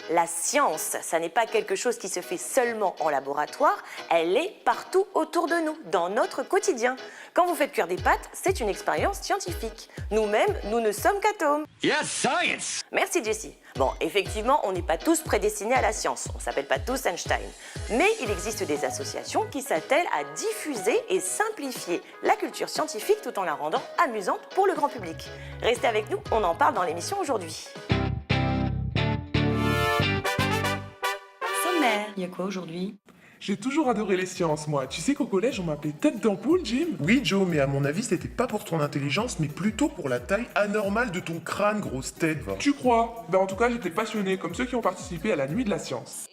La science, ça n'est pas quelque chose qui se fait seulement en laboratoire, elle est partout autour de nous, dans notre quotidien. Quand vous faites cuire des pâtes, c'est une expérience scientifique. Nous-mêmes, nous ne sommes qu'atomes. Yes, science! Merci Jessie. Bon, effectivement, on n'est pas tous prédestinés à la science, on ne s'appelle pas tous Einstein. Mais il existe des associations qui s'attellent à diffuser et simplifier la culture scientifique tout en la rendant amusante pour le grand public. Restez avec nous, on en parle dans l'émission aujourd'hui. Sommaire, il y a quoi aujourd'hui? J'ai toujours adoré les sciences, moi. Tu sais qu'au collège, on m'appelait tête d'ampoule, Jim? Oui, Joe, mais à mon avis, c'était pas pour ton intelligence, mais plutôt pour la taille anormale de ton crâne, grosse tête, va. Tu crois? Ben en tout cas, j'étais passionné, comme ceux qui ont participé à la nuit de la science.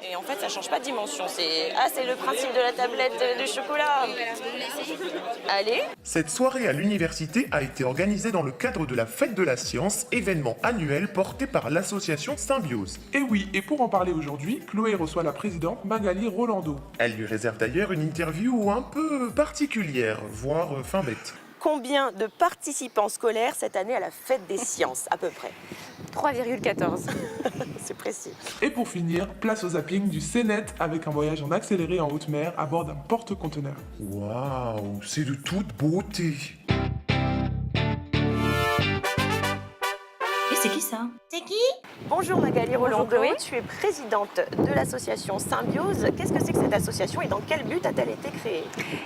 Et en fait, ça change pas de dimension. C'est le principe de la tablette de chocolat. Allez. Cette soirée à l'université a été organisée dans le cadre de la Fête de la Science, événement annuel porté par l'association Symbiose. Et oui, et pour en parler aujourd'hui, Chloé reçoit la présidente Magali Rolando. Elle lui réserve d'ailleurs une interview un peu particulière, voire fin bête. Combien de participants scolaires cette année à la fête des sciences, à peu près? 3,14. C'est précis. Et pour finir, place au zapping du CNET avec un voyage en accéléré en haute mer à bord d'un porte-conteneur. Waouh, c'est de toute beauté. Et c'est qui ça? C'est qui? Bonjour Magali Rolando, Chloé. tu es présidente de l'association Symbiose. Qu'est-ce que c'est que cette association et dans quel but a-t-elle été créée?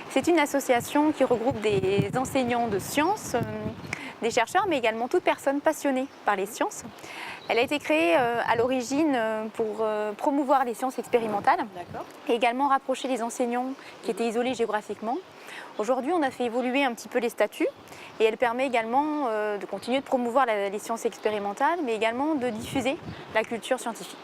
C'est une association qui regroupe des enseignants de sciences, des chercheurs, mais également toute personne passionnée par les sciences. Elle a été créée à l'origine pour promouvoir les sciences expérimentales et également rapprocher les enseignants qui étaient isolés géographiquement. Aujourd'hui, on a fait évoluer un petit peu les statuts et elle permet également de continuer de promouvoir les sciences expérimentales, mais également de diffuser la culture scientifique.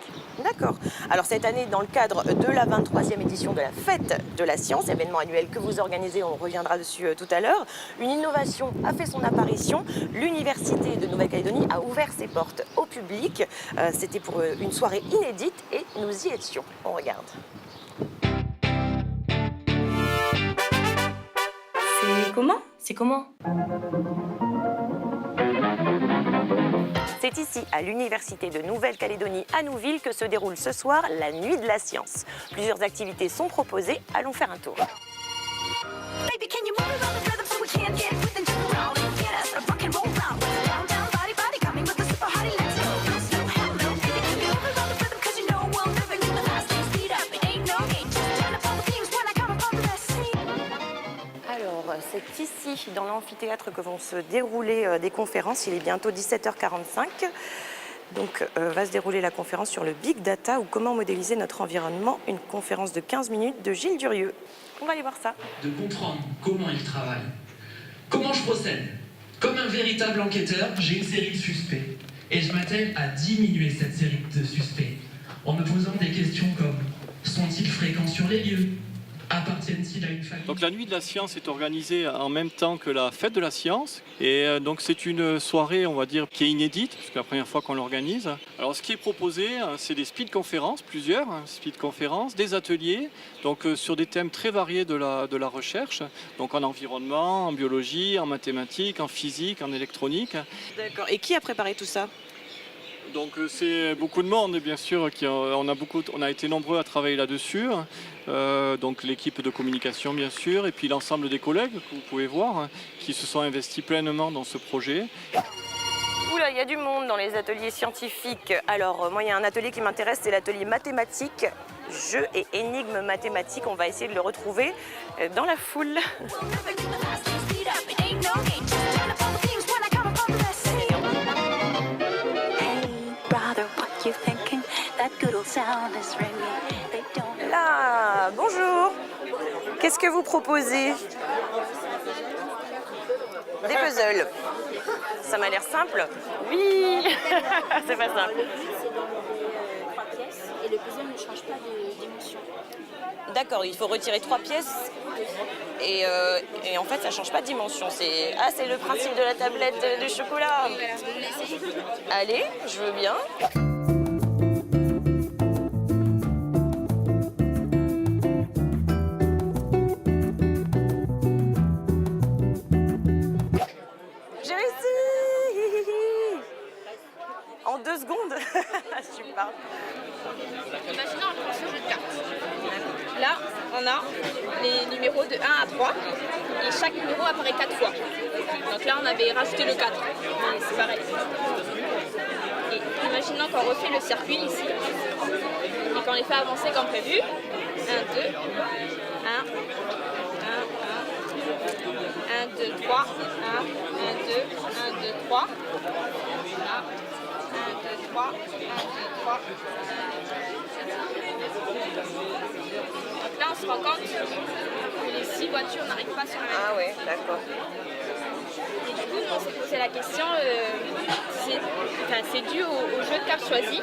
D'accord. Alors cette année, dans le cadre de la 23e édition de la Fête de la Science, événement annuel que vous organisez, on reviendra dessus tout à l'heure, une innovation a fait son apparition. L'Université de Nouvelle-Calédonie a ouvert ses portes au public. C'était pour une soirée inédite et nous y étions. On regarde. C'est comment? C'est ici, à l'Université de Nouvelle-Calédonie à Nouville, que se déroule ce soir la Nuit de la Science. Plusieurs activités sont proposées, allons faire un tour. C'est ici, dans l'amphithéâtre, que vont se dérouler des conférences. Il est bientôt 17h45. Donc va se dérouler la conférence sur le Big Data ou comment modéliser notre environnement. Une conférence de 15 minutes de Gilles Durieux. On va aller voir ça. De comprendre comment il travaille. Comment je procède. Comme un véritable enquêteur, j'ai une série de suspects. Et je m'attelle à diminuer cette série de suspects en me posant des questions comme: sont-ils fréquents sur les lieux? Appartiennent-ils à une famille? Donc la Nuit de la Science est organisée en même temps que la Fête de la Science. Et donc c'est une soirée, on va dire, qui est inédite, parce que c'est la première fois qu'on l'organise. Alors ce qui est proposé, c'est des speed conférences, plusieurs speed conférences, des ateliers, donc sur des thèmes très variés de la recherche, donc en environnement, en biologie, en mathématiques, en physique, en électronique. D'accord. Et qui a préparé tout ça? Donc c'est beaucoup de monde, bien sûr, on a été nombreux à travailler là-dessus. Donc l'équipe de communication, bien sûr, et puis l'ensemble des collègues que vous pouvez voir, qui se sont investis pleinement dans ce projet. Oula, il y a du monde dans les ateliers scientifiques. Alors moi, il y a un atelier qui m'intéresse, c'est l'atelier mathématiques. Jeux et énigmes mathématiques, on va essayer de le retrouver dans la foule. Là, bonjour. Qu'est-ce que vous proposez? Des puzzles. Ça m'a l'air simple. Oui. C'est pas simple. C'est dans 3 pièces et le puzzle ne change pas d'émotion. D'accord, il faut retirer 3 pièces et en fait ça change pas de dimension. C'est le principe de la tablette de chocolat. Allez, je veux bien. J'ai réussi. En 2 secondes. tu me parles? Imaginons on prend ce jeu de cartes. Là, on a les numéros de 1 à 3 et chaque numéro apparaît 4 fois. Donc là, on avait rajouté le 4, mais c'est pareil. Et imaginons qu'on refait le circuit ici et qu'on les fait avancer comme prévu. 1, 2, 1, 1, 2, 3, 1, 1, 2, 1, 2, 3. Là, 1, 2, 3, 1, 2, 3. Donc là, on se rend compte que les 6 voitures n'arrivent pas sur la même. Ah ouais, d'accord. Et du coup, nous, on s'est posé la question, c'est dû au jeu de cartes choisi.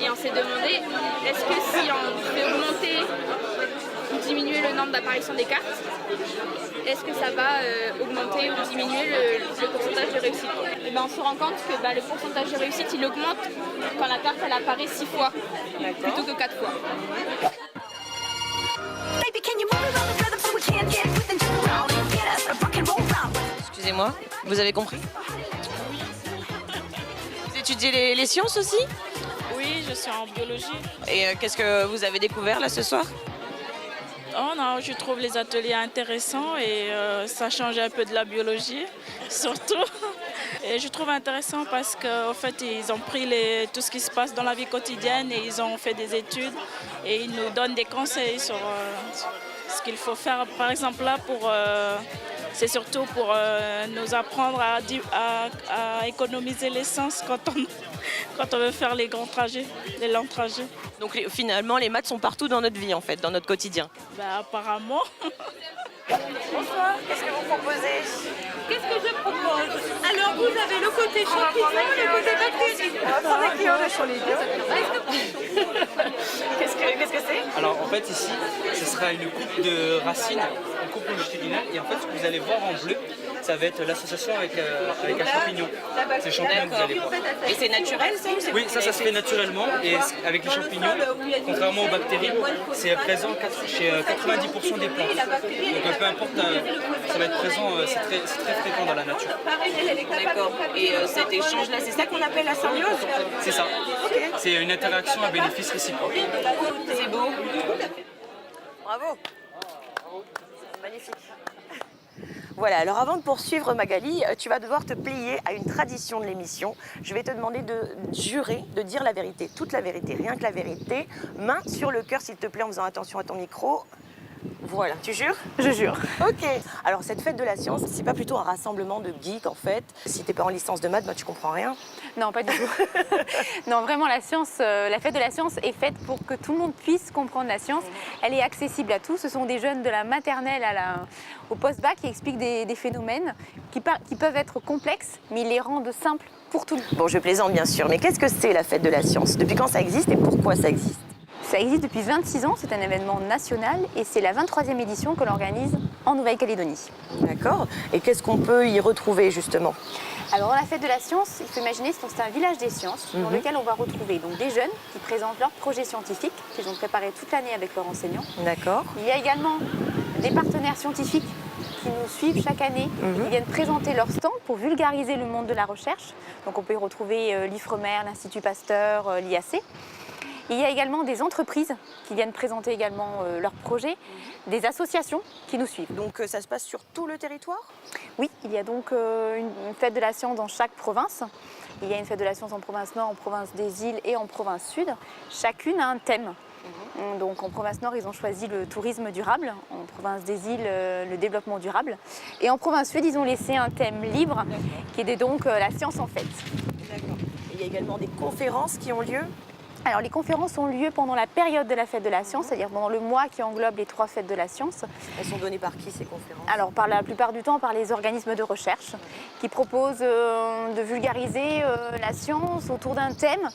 Et on s'est demandé, est-ce que si on fait augmenter ou diminuer le nombre d'apparitions des cartes, est-ce que ça va augmenter ou diminuer le pourcentage de réussite? Et ben, on se rend compte que le pourcentage de réussite, il augmente quand la carte elle apparaît 6 fois plutôt que 4 fois. Excusez-moi, vous avez compris? Vous étudiez les sciences aussi? Oui, je suis en biologie. Et qu'est-ce que vous avez découvert là ce soir? Oh non, je trouve les ateliers intéressants et ça change un peu de la biologie, surtout. Et je trouve intéressant parce qu'en fait, ils ont pris tout ce qui se passe dans la vie quotidienne et ils ont fait des études et ils nous donnent des conseils sur ce qu'il faut faire. Par exemple, là, c'est surtout pour nous apprendre à économiser l'essence quand on veut faire les grands trajets, les longs trajets. Donc finalement, les maths sont partout dans notre vie, en fait, dans notre quotidien. Apparemment. Bonsoir, qu'est-ce que vous proposez? Qu'est-ce que je propose? Alors vous avez le côté champignon et le côté bactéries. On va prendre un kilo de champignon. Qu'est-ce que c'est? Alors en fait ici, ce sera une coupe de racines, une coupe longitudinale, et en fait ce que vous allez voir en bleu, ça va être l'association avec un champignon. C'est le champignon que vous allez voir. Et c'est naturel ça ou c'est Oui, ça se fait naturellement, et avec les champignons, contrairement aux bactéries, c'est présent chez 90% des plantes. Donc peu importe, ça va être présent, c'est très fréquent dans la nature. D'accord. Et cet échange-là, c'est ça qu'on appelle la symbiose? C'est ça. Ok. C'est une interaction à bénéfice réciproque. C'est beau. Bravo. Magnifique. Voilà, alors avant de poursuivre Magali, tu vas devoir te plier à une tradition de l'émission. Je vais te demander de jurer, de dire la vérité, toute la vérité, rien que la vérité. Main sur le cœur s'il te plaît en faisant attention à ton micro. Voilà, tu jures? Je jure. Ok. Alors cette fête de la science, c'est pas plutôt un rassemblement de geeks en fait? Si t'es pas en licence de maths, tu comprends rien. Non, pas du tout. Non, vraiment, la fête de la science est faite pour que tout le monde puisse comprendre la science. Elle est accessible à tous. Ce sont des jeunes de la maternelle au post-bac qui expliquent des phénomènes qui peuvent être complexes, mais ils les rendent simples pour tout le monde. Bon, je plaisante bien sûr, mais qu'est-ce que c'est la fête de la science? Depuis quand ça existe et pourquoi ça existe? Ça existe depuis 26 ans, c'est un événement national et c'est la 23e édition que l'on organise en Nouvelle-Calédonie. D'accord. Et qu'est-ce qu'on peut y retrouver justement? Alors, la fête de la science, il faut imaginer, c'est un village des sciences dans lequel on va retrouver donc, des jeunes qui présentent leurs projets scientifiques qu'ils ont préparés toute l'année avec leurs enseignants. D'accord. Il y a également des partenaires scientifiques qui nous suivent chaque année et qui viennent présenter leur stand pour vulgariser le monde de la recherche. Donc, on peut y retrouver l'IFREMER, l'Institut Pasteur, l'IAC. Il y a également des entreprises qui viennent présenter également leurs projets, des associations qui nous suivent. Donc ça se passe sur tout le territoire? Oui, il y a donc une fête de la science dans chaque province. Il y a une fête de la science en province nord, en province des îles et en province sud. Chacune a un thème. Donc en province nord, ils ont choisi le tourisme durable, en province des îles, le développement durable. Et en province sud, ils ont laissé un thème libre qui est donc la science en fête. D'accord. Il y a également des conférences qui ont lieu? Alors les conférences ont lieu pendant la période de la fête de la science, c'est-à-dire pendant le mois qui englobe les 3 fêtes de la science. Elles sont données par qui ces conférences? Alors par la plupart du temps par les organismes de recherche qui proposent de vulgariser la science autour d'un thème.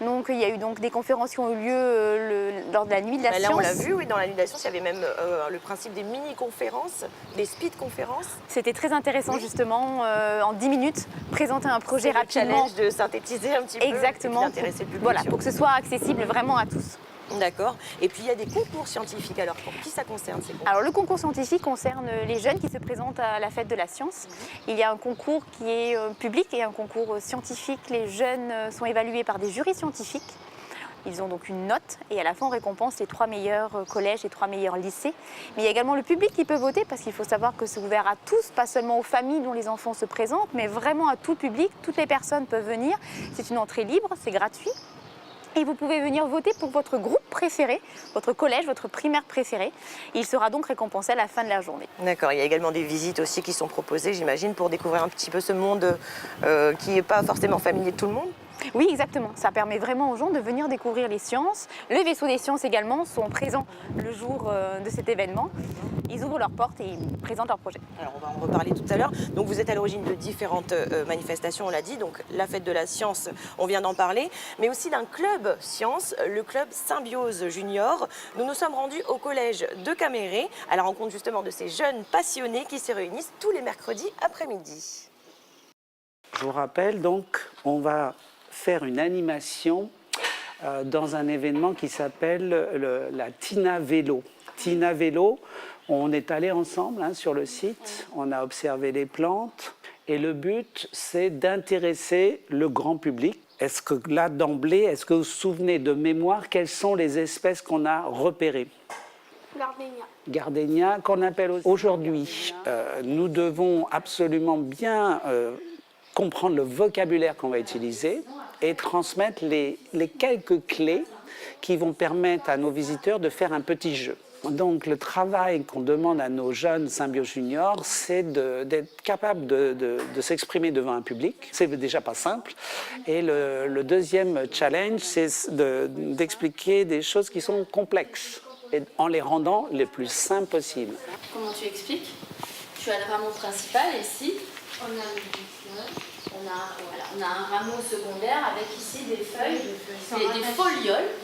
Donc il y a eu donc des conférences qui ont eu lieu lors de la nuit de la science. Là on l'a vu, oui, dans la nuit de la science, il y avait même le principe des mini-conférences, des speed-conférences. C'était très intéressant justement, en 10 minutes, présenter un projet rapidement. Le challenge de synthétiser un petit peu. Exactement. Intéresser le public. Voilà, pour que ce soit accessible vraiment à tous. D'accord. Et puis il y a des concours scientifiques. Alors pour qui ça concerne ces concours? Alors le concours scientifique concerne les jeunes qui se présentent à la fête de la science. Il y a un concours qui est public et un concours scientifique. Les jeunes sont évalués par des jurys scientifiques Ils ont donc une note et à la fin on récompense les 3 meilleurs collèges et 3 meilleurs lycées. Mais il y a également le public qui peut voter parce qu'il faut savoir que c'est ouvert à tous, pas seulement aux familles dont les enfants se présentent, mais vraiment à tout public. Toutes les personnes peuvent venir. C'est une entrée libre, c'est gratuit. Et vous pouvez venir voter pour votre groupe préféré, votre collège, votre primaire préféré. Il sera donc récompensé à la fin de la journée. D'accord, il y a également des visites aussi qui sont proposées, j'imagine, pour découvrir un petit peu ce monde qui n'est pas forcément familier de tout le monde. Oui, exactement. Ça permet vraiment aux gens de venir découvrir les sciences. Le vaisseau des sciences également sont présents le jour de cet événement. Ils ouvrent leurs portes et ils présentent leurs projets. Alors on va en reparler tout à l'heure. Donc vous êtes à l'origine de différentes manifestations, on l'a dit. Donc la fête de la science, on vient d'en parler, mais aussi d'un club science, le club Symbiose Junior. Nous nous sommes rendus au collège de Caméré à la rencontre justement de ces jeunes passionnés qui se réunissent tous les mercredis après-midi. Je vous rappelle donc, on va faire une animation dans un événement qui s'appelle la Tina Vélo. Tina Vélo, on est allé ensemble sur le site, on a observé les plantes et le but c'est d'intéresser le grand public. Est-ce que là d'emblée, est-ce que vous vous souvenez de mémoire quelles sont les espèces qu'on a repérées? Gardénia. Gardénia, qu'on appelle aujourd'hui. Nous devons absolument bien comprendre le vocabulaire qu'on va utiliser et transmettre les quelques clés qui vont permettre à nos visiteurs de faire un petit jeu. Donc le travail qu'on demande à nos jeunes Symbiose Juniors, c'est d'être capable de s'exprimer devant un public. C'est déjà pas simple. Et le deuxième challenge, c'est d'expliquer des choses qui sont complexes et en les rendant les plus simples possibles. Comment tu expliques? Tu as le rameau principal et ici, on a un rameau secondaire avec ici des feuilles,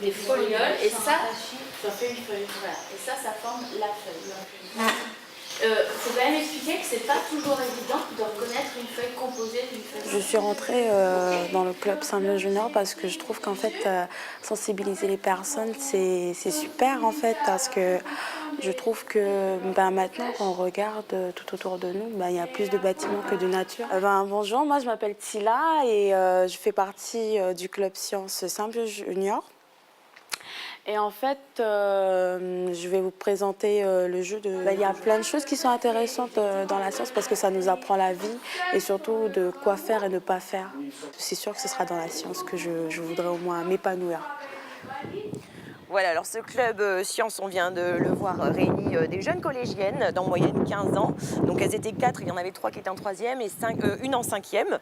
des folioles, et ça fait une feuille. Voilà. Et ça forme la feuille. Faut quand même expliquer que c'est pas toujours évident de reconnaître une feuille composée d'une feuille. Je suis rentrée dans le club Symbiose Junior parce que je trouve qu'en fait sensibiliser les personnes c'est super en fait, parce que je trouve que maintenant quand on regarde tout autour de nous, il y a plus de bâtiments que de nature. Bonjour, moi je m'appelle Tila et je fais partie du club Sciences Symbiose Junior. Et en fait, je vais vous présenter le jeu de... il y a plein de choses qui sont intéressantes dans la science parce que ça nous apprend la vie et surtout de quoi faire et ne pas faire. C'est sûr que ce sera dans la science que je voudrais au moins m'épanouir. Voilà, alors ce club science, on vient de le voir, réunit des jeunes collégiennes d'en moyenne 15 ans. Donc elles étaient 4, il y en avait 3 qui étaient en 3e et une en 5e.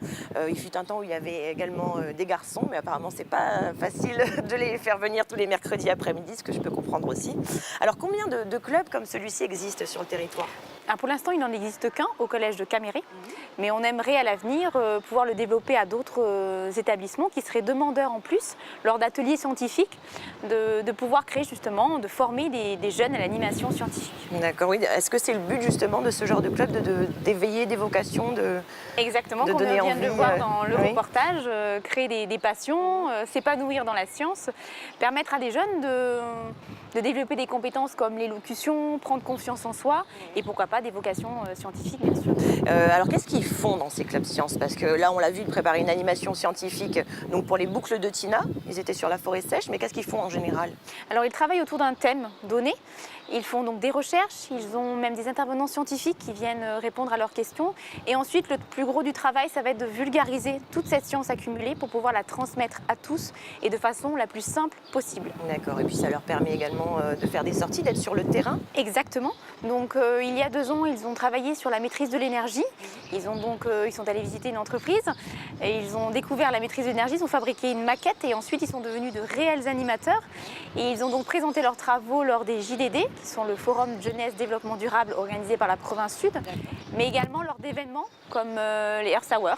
Il fut un temps où il y avait également des garçons, mais apparemment c'est pas facile de les faire venir tous les mercredis après-midi, ce que je peux comprendre aussi. Alors combien de clubs comme celui-ci existent sur le territoire? Pour l'instant, il n'en existe qu'un au collège de Caméré, mais on aimerait à l'avenir pouvoir le développer à d'autres établissements qui seraient demandeurs en plus, lors d'ateliers scientifiques, de pouvoir créer justement, de former des jeunes à l'animation scientifique. D'accord, oui. Est-ce que c'est le but justement de ce genre de club, d'éveiller des vocations, Exactement, de comme on donner vient envie, de le voir dans le reportage, créer des passions, s'épanouir dans la science, permettre à des jeunes de développer des compétences comme l'élocution, prendre confiance en soi et pourquoi pas des vocations scientifiques bien sûr. Alors qu'est-ce qu'ils font dans ces clubs sciences? Parce que là on l'a vu, ils préparaient une animation scientifique donc pour les boucles de Tina, ils étaient sur la forêt sèche, mais qu'est-ce qu'ils font en général? Alors ils travaillent autour d'un thème donné, ils font donc des recherches, ils ont même des intervenants scientifiques qui viennent répondre à leurs questions et ensuite le plus gros du travail ça va être de vulgariser toute cette science accumulée pour pouvoir la transmettre à tous et de façon la plus simple possible. D'accord, et puis ça leur permet également de faire des sorties, d'être sur le terrain? Exactement, donc il y a 2 ans ils ont travaillé sur la maîtrise de l'énergie, ils sont allés visiter une entreprise et ils ont découvert la maîtrise de l'énergie, ils ont fabriqué une maquette et ensuite ils sont devenus de réels animateurs et ils ont donc présenté leurs travaux lors des JDD qui sont le Forum Jeunesse Développement Durable organisé par la province Sud, mais également lors d'événements comme les Earth Hour.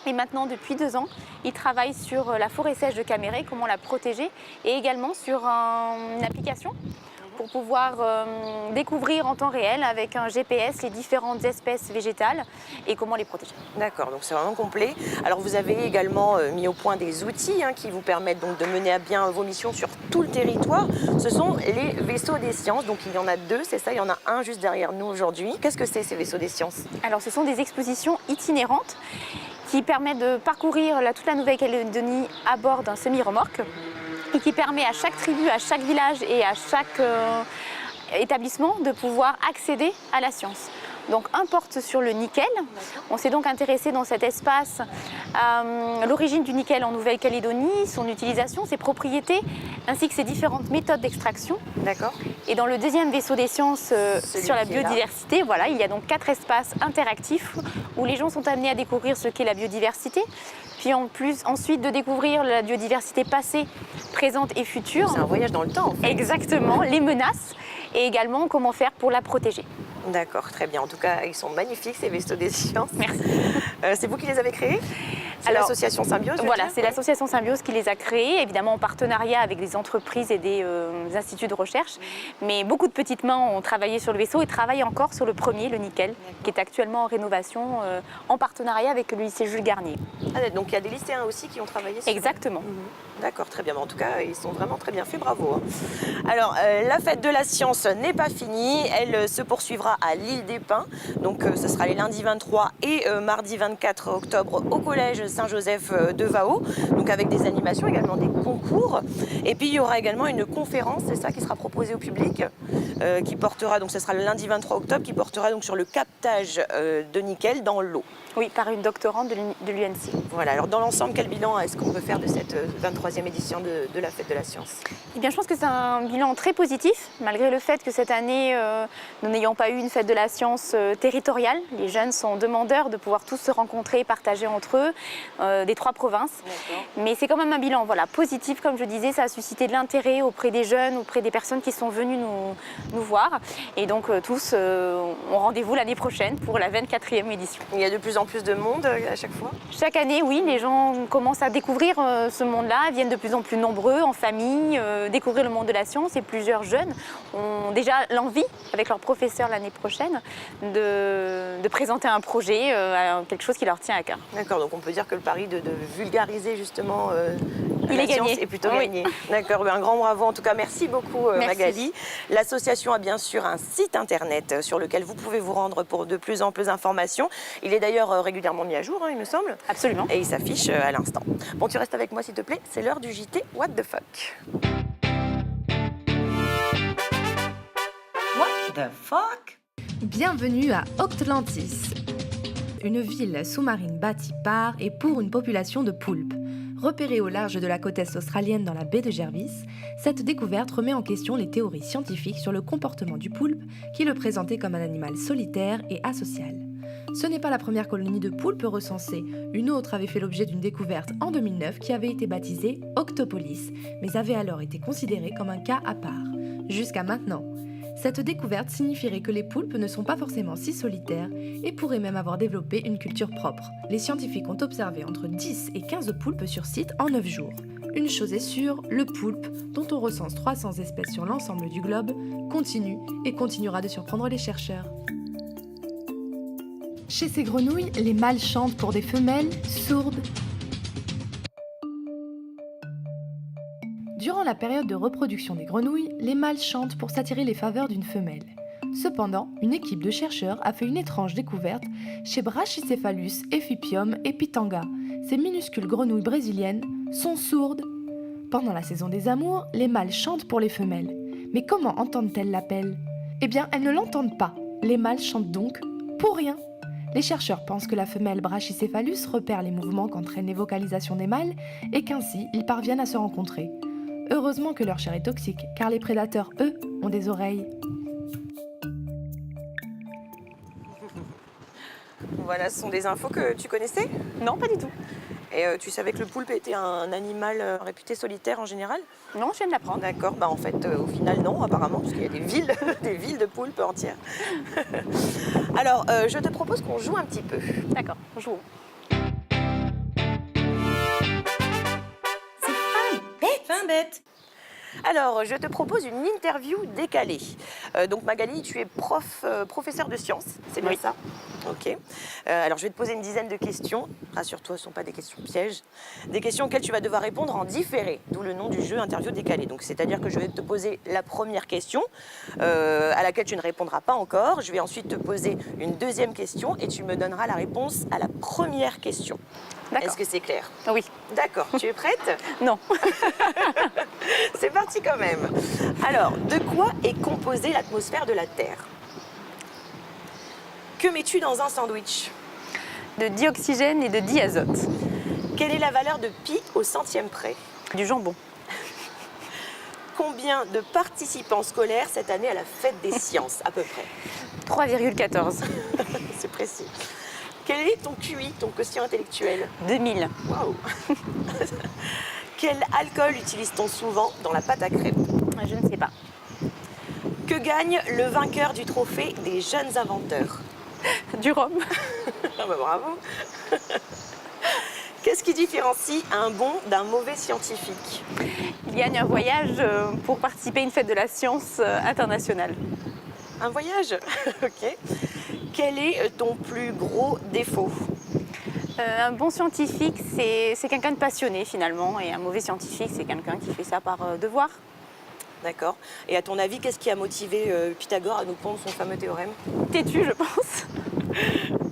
Et maintenant, depuis 2 ans, ils travaillent sur la forêt sèche de Caméré, comment la protéger, et également sur une application pour pouvoir découvrir en temps réel avec un GPS les différentes espèces végétales et comment les protéger. D'accord, donc c'est vraiment complet. Alors vous avez également mis au point des outils qui vous permettent donc de mener à bien vos missions sur tout le territoire. Ce sont les vaisseaux des sciences, donc il y en a 2, c'est ça, il y en a un juste derrière nous aujourd'hui. Qu'est-ce que c'est ces vaisseaux des sciences? Alors ce sont des expositions itinérantes qui permettent de parcourir toute la Nouvelle-Calédonie à bord d'un semi-remorque. et qui permet à chaque tribu, à chaque village et à chaque établissement de pouvoir accéder à la science. Donc un porte sur le nickel. On s'est donc intéressé dans cet espace à l'origine du nickel en Nouvelle-Calédonie, son utilisation, ses propriétés, ainsi que ses différentes méthodes d'extraction. D'accord. Et dans le deuxième vaisseau des sciences sur la biodiversité, voilà, il y a donc 4 espaces interactifs où les gens sont amenés à découvrir ce qu'est la biodiversité. Puis ensuite de découvrir la biodiversité passée, présente et future. C'est un voyage dans le temps en fait. Exactement, les menaces et également comment faire pour la protéger. D'accord, très bien. En tout cas, ils sont magnifiques ces vaisseaux des sciences. Merci. C'est vous qui les avez créés? C'est l'association Symbiose? Voilà, c'est l'association Symbiose qui les a créés, évidemment en partenariat avec des entreprises et des instituts de recherche. Mais beaucoup de petites mains ont travaillé sur le vaisseau et travaillent encore sur le premier, le nickel, qui est actuellement en rénovation en partenariat avec le lycée Jules Garnier. Ah, donc il y a des lycéens aussi qui ont travaillé sur... Exactement. D'accord, très bien. En tout cas, ils sont vraiment très bien faits, bravo. Alors, la fête de la science n'est pas finie. Elle se poursuivra à l'île des Pins. Donc, ce sera les lundis 23 et mardi 24 octobre au collège Saint-Joseph de Vao. Donc, avec des animations, également des concours. Et puis, il y aura également une conférence, c'est ça, qui sera proposée au public, qui portera, donc ce sera le lundi 23 octobre, qui portera donc sur le captage de nickel dans l'eau. Oui, par une doctorante de l'UNC. Voilà, alors dans l'ensemble, quel bilan est-ce qu'on peut faire de cette 23e édition de la Fête de la Science? Eh bien, je pense que c'est un bilan très positif, malgré le fait que cette année, nous n'ayons pas eu une Fête de la Science territoriale. Les jeunes sont demandeurs de pouvoir tous se rencontrer, partager entre eux, des 3 provinces. Mais c'est quand même un bilan positif, comme je disais, ça a suscité de l'intérêt auprès des jeunes, auprès des personnes qui sont venues nous voir. Et donc, tous ont rendez-vous l'année prochaine pour la 24e édition. Il y a de plus en plus de monde à chaque fois? Chaque année, oui, les gens commencent à découvrir ce monde-là, viennent de plus en plus nombreux, en famille, découvrir le monde de la science. Et plusieurs jeunes ont déjà l'envie, avec leurs professeurs l'année prochaine, de présenter un projet, quelque chose qui leur tient à cœur. D'accord, donc on peut dire que le pari de vulgariser justement la gagné. Science est plutôt gagné. D'accord, un grand bravo. En tout cas, merci beaucoup Magali. L'association a bien sûr un site internet sur lequel vous pouvez vous rendre pour de plus en plus d'informations. Il est d'ailleurs régulièrement mis à jour, il me semble. Absolument. Et il s'affiche à l'instant. Bon, tu restes avec moi s'il te plaît, c'est l'heure du JT What the fuck. What the fuck? Bienvenue à Octlantis, une ville sous-marine bâtie par et pour une population de poulpes. Repérée au large de la côte est australienne dans la baie de Jervis, cette découverte remet en question les théories scientifiques sur le comportement du poulpe qui le présentait comme un animal solitaire et asocial. Ce n'est pas la première colonie de poulpes recensée, une autre avait fait l'objet d'une découverte en 2009 qui avait été baptisée Octopolis, mais avait alors été considérée comme un cas à part. Jusqu'à maintenant. Cette découverte signifierait que les poulpes ne sont pas forcément si solitaires et pourraient même avoir développé une culture propre. Les scientifiques ont observé entre 10 et 15 poulpes sur site en 9 jours. Une chose est sûre, le poulpe, dont on recense 300 espèces sur l'ensemble du globe, continue et continuera de surprendre les chercheurs. Chez ces grenouilles, les mâles chantent pour des femelles sourdes. Durant la période de reproduction des grenouilles, les mâles chantent pour s'attirer les faveurs d'une femelle. Cependant, une équipe de chercheurs a fait une étrange découverte chez Brachycephalus ephipium epitanga. Ces minuscules grenouilles brésiliennes sont sourdes. Pendant la saison des amours, les mâles chantent pour les femelles. Mais comment entendent-elles l'appel? Eh bien, elles ne l'entendent pas. Les mâles chantent donc pour rien. Les chercheurs pensent que la femelle Brachycephalus repère les mouvements qu'entraînent les vocalisations des mâles et qu'ainsi ils parviennent à se rencontrer. Heureusement que leur chair est toxique, car les prédateurs, eux, ont des oreilles. Voilà, ce sont des infos que tu connaissais? Non, pas du tout. Et tu savais que le poulpe était un animal réputé solitaire en général? Non, je viens de l'apprendre. D'accord, en fait, au final, non, apparemment, parce qu'il y a des villes, des villes de poulpes entières. Alors, je te propose qu'on joue un petit peu. D'accord, jouons. Fin bête. Alors, je te propose une interview décalée. Donc Magali, tu es professeur de sciences, c'est bien ça? Ok. Alors, je vais te poser une dizaine de questions. Rassure-toi, ce ne sont pas des questions pièges. Des questions auxquelles tu vas devoir répondre en différé, d'où le nom du jeu interview décalée. Donc, c'est-à-dire que je vais te poser la première question à laquelle tu ne répondras pas encore. Je vais ensuite te poser une deuxième question et tu me donneras la réponse à la première question. Est-ce que c'est clair? Oui. D'accord. Tu es prête? Non. C'est parti quand même. Alors, de quoi est composée l'atmosphère de la Terre? Que mets-tu dans un sandwich? De dioxygène et de diazote. Quelle est la valeur de pi au centième près? Du jambon. Combien de participants scolaires cette année à la fête des sciences, à peu près? 3,14. C'est précis. Quel est ton QI, ton quotient intellectuel? 2000. Waouh. Quel alcool utilise-t-on souvent dans la pâte à crêpes? Je ne sais pas. Que gagne le vainqueur du trophée des jeunes inventeurs? Du rhum. Ah bah bravo. Qu'est-ce qui différencie un bon d'un mauvais scientifique? Il gagne un voyage pour participer à une fête de la science internationale. Un voyage? Ok. Quel est ton plus gros défaut? Un bon scientifique, c'est quelqu'un de passionné finalement, et un mauvais scientifique, c'est quelqu'un qui fait ça par devoir. D'accord. Et à ton avis, qu'est-ce qui a motivé Pythagore à nous pondre son fameux théorème? Têtu, je pense.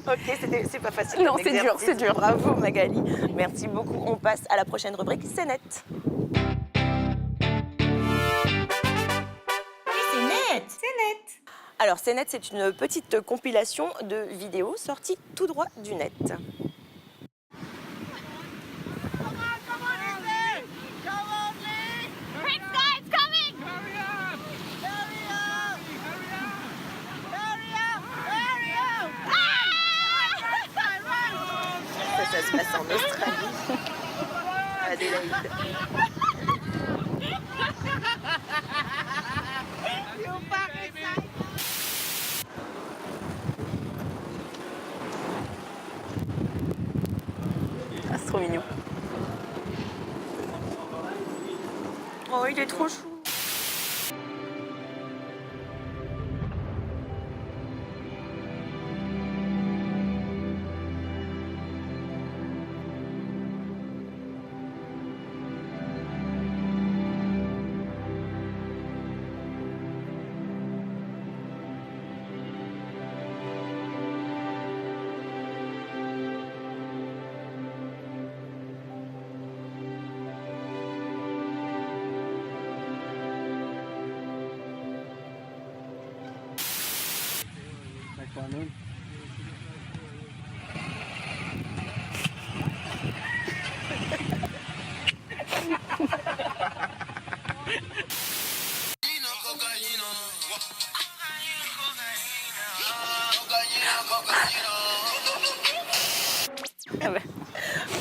Ok, c'est pas facile. Non, c'est dur, c'est dur. Bravo Magali. Merci beaucoup. On passe à la prochaine rubrique, c'est net. C'est net. C'est net. Alors, c'est net, c'est une petite compilation de vidéos sorties tout droit du net. Ça se passe en Australie. Adélaïde. Ah, c'est trop mignon. Oh, il est trop chou.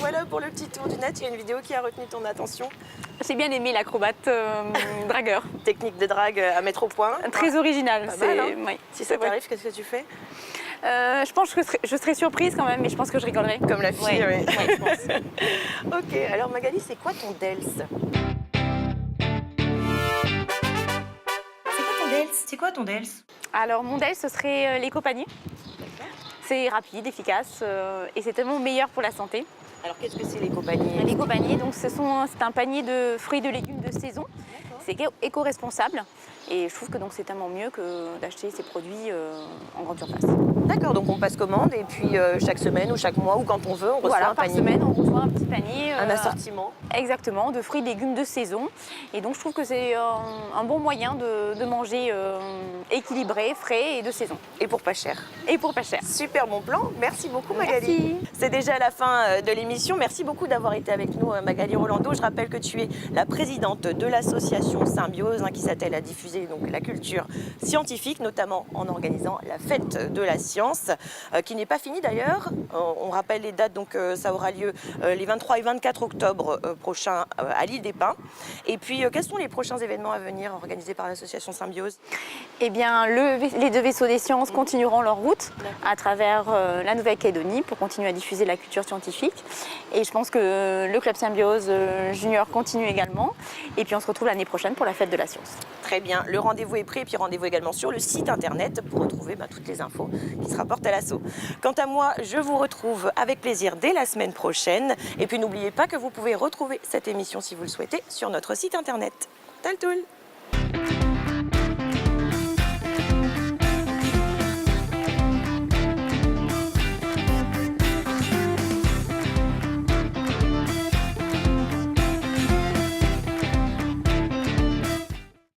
Voilà pour le petit tour du net. Il y a une vidéo qui a retenu ton attention. J'ai bien aimé l'acrobate dragueur. Technique de drague à mettre au point. Très original. Oui. Si ça t'arrive, qu'est-ce que tu fais? Je pense que je serais surprise quand même, mais je pense que je rigolerais. Comme la fille, oui. Je pense. Ok, alors Magali, c'est quoi ton DELS? C'est quoi ton DELS? Alors mon DELS, ce serait l'éco-panier. C'est rapide, efficace et c'est tellement meilleur pour la santé. Alors qu'est-ce que c'est l'éco-panier? L'éco-panier, donc c'est un panier de fruits et de légumes de saison. C'est éco-responsable et je trouve que c'est tellement mieux que d'acheter ces produits en grande surface. D'accord, donc on passe commande et puis chaque semaine ou chaque mois ou quand on veut, on reçoit un panier. Par semaine, on reçoit un petit panier. Un assortiment. Exactement, de fruits et légumes de saison. Et donc je trouve que c'est un bon moyen de manger équilibré, frais et de saison. Et pour pas cher. Et pour pas cher. Super bon plan. Merci beaucoup Magali. Merci. C'est déjà la fin de l'émission. Merci beaucoup d'avoir été avec nous Magali Rolando. Je rappelle que tu es la présidente de l'association Symbiose qui s'attelle à diffuser faciliter donc la culture scientifique, notamment en organisant la fête de la science, qui n'est pas finie d'ailleurs. On rappelle les dates, donc ça aura lieu les 23 et 24 octobre prochains à l'île des Pins. Et puis, quels sont les prochains événements à venir organisés par l'association Symbiose? Eh bien, les 2 vaisseaux des sciences continueront leur route à travers la Nouvelle-Calédonie pour continuer à diffuser la culture scientifique. Et je pense que le Club Symbiose Junior continue également. Et puis, on se retrouve l'année prochaine pour la fête de la science. Très bien, le rendez-vous est pris, et puis rendez-vous également sur le site internet pour retrouver toutes les infos qui se rapportent à l'assaut. Quant à moi, je vous retrouve avec plaisir dès la semaine prochaine. Et puis n'oubliez pas que vous pouvez retrouver cette émission si vous le souhaitez sur notre site internet. Taltoul!